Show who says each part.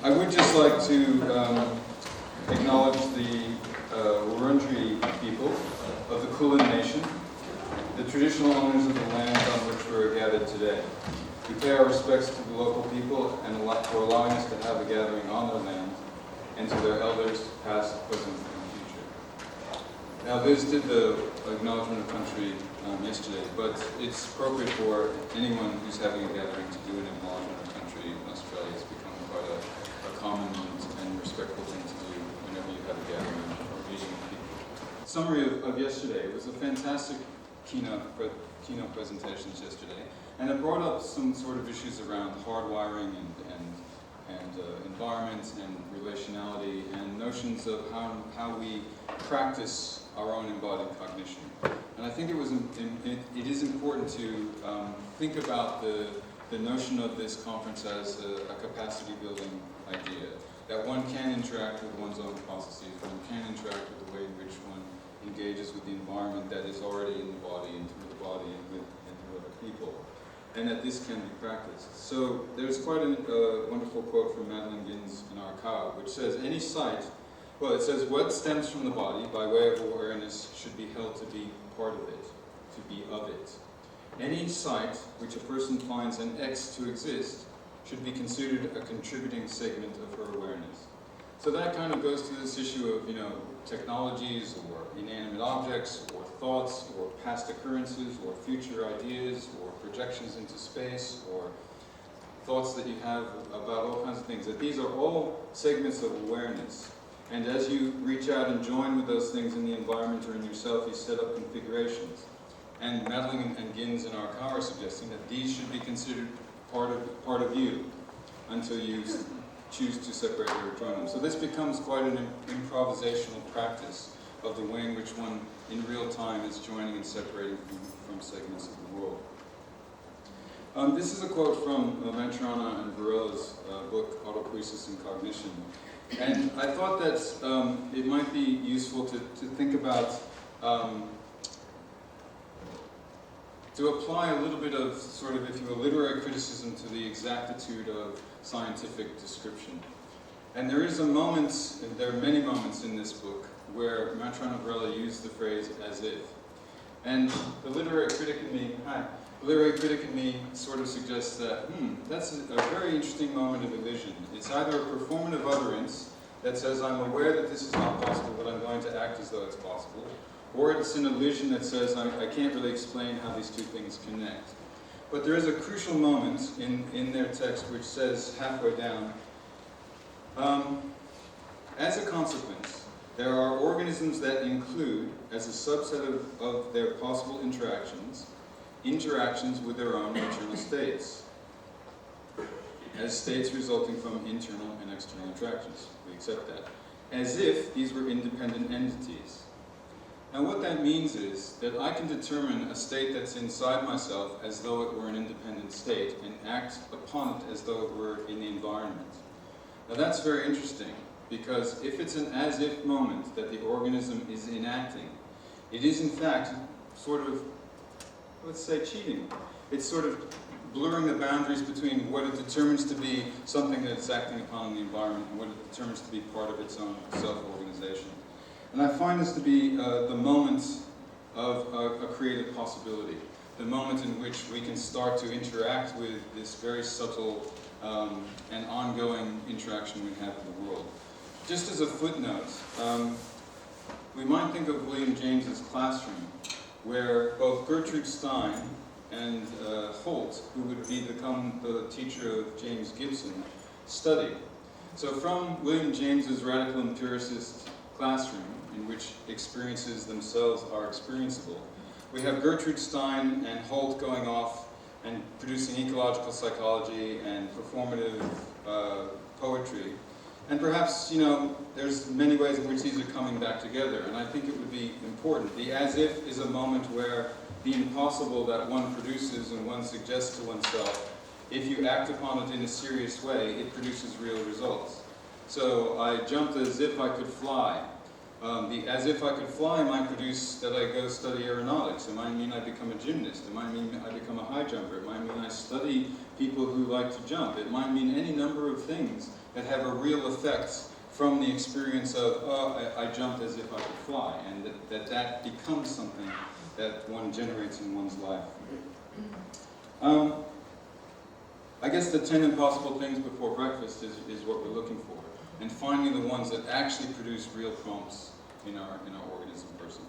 Speaker 1: I would just like to acknowledge the Wurundjeri people of the Kulin Nation, the traditional owners of the land on which we are gathered today. We pay our respects to the local people and for allowing us to have a gathering on their land, and to their elders, past, present, and future. Now, Liz did the acknowledgement of country yesterday, but it's appropriate for anyone who's having a gathering to do an acknowledgement of country in Australia. It's become quite a common and respectful thing to do whenever you have a gathering or meeting of people. Summary of yesterday. It was a fantastic keynote presentations yesterday, and it brought up some sort of issues around hardwiring and environment and relationality and notions of how we practice our own embodied cognition. And I think it is important to think about the notion of this conference as a capacity building idea, that one can interact with one's own processes, one can interact with the way in which one engages with the environment that is already in the body and through the body and through other people, and that this can be practiced. So there's quite a wonderful quote from Madeline Gins in our cow, which says, any sight, well, it says, what stems from the body by way of awareness should be held to be part of it, to be of it. Any sight which a person finds an X to exist should be considered a contributing segment of her awareness. So that kind of goes to this issue of, technologies or inanimate objects or thoughts or past occurrences or future ideas or projections into space or thoughts that you have about all kinds of things. That these are all segments of awareness. And as you reach out and join with those things in the environment or in yourself, you set up configurations. And Madeline and Gins and our cow are suggesting that these should be considered part of you until you choose to separate or join them. So this becomes quite an improvisational practice of the way in which one, in real time, is joining and separating from segments of the world. This is a quote from Mantrana and Varela's book, Autopoiesis and Cognition. And I thought that it might be useful to think about, to apply a little bit of sort of, if you will, literary criticism to the exactitude of scientific description. And there is a moment, and there are many moments in this book, where Mantrana and Varela use the phrase as if. And the literary critic in me sort of suggests that, that's a very interesting moment of illusion. It's either a performative utterance that says, I'm aware that this is not possible, but I'm going to act as though it's possible. Or it's an illusion that says, I can't really explain how these two things connect. But there is a crucial moment in their text which says, halfway down, as a consequence, there are organisms that include, as a subset of their possible interactions with their own internal states, as states resulting from internal and external interactions. We accept that. As if these were independent entities. Now what that means is that I can determine a state that's inside myself as though it were an independent state and act upon it as though it were in the environment. Now that's very interesting, because if it's an as-if moment that the organism is enacting, it is in fact sort of, let's say, cheating. It's sort of blurring the boundaries between what it determines to be something that it's acting upon in the environment and what it determines to be part of its own self-organization. And I find this to be the moment of a creative possibility, the moment in which we can start to interact with this very subtle and ongoing interaction we have with the world. Just as a footnote, we might think of William James's classroom, where both Gertrude Stein and Holt, who would become the teacher of James Gibson, studied. So from William James's radical empiricist classroom, in which experiences themselves are experienceable, we have Gertrude Stein and Holt going off and producing ecological psychology and performative poetry. And perhaps, there's many ways in which these are coming back together, and I think it would be important. The as-if is a moment where the impossible that one produces and one suggests to oneself, if you act upon it in a serious way, it produces real results. So I jumped as if I could fly. The as if I could fly might produce that I go study aeronautics. It might mean I become a gymnast. It might mean I become a high jumper. It might mean I study people who like to jump. It might mean any number of things that have a real effect from the experience of, I jumped as if I could fly, and that becomes something that one generates in one's life. I guess the 10 impossible things before breakfast is what we're looking for, and finding the ones that actually produce real prompts in our organism person.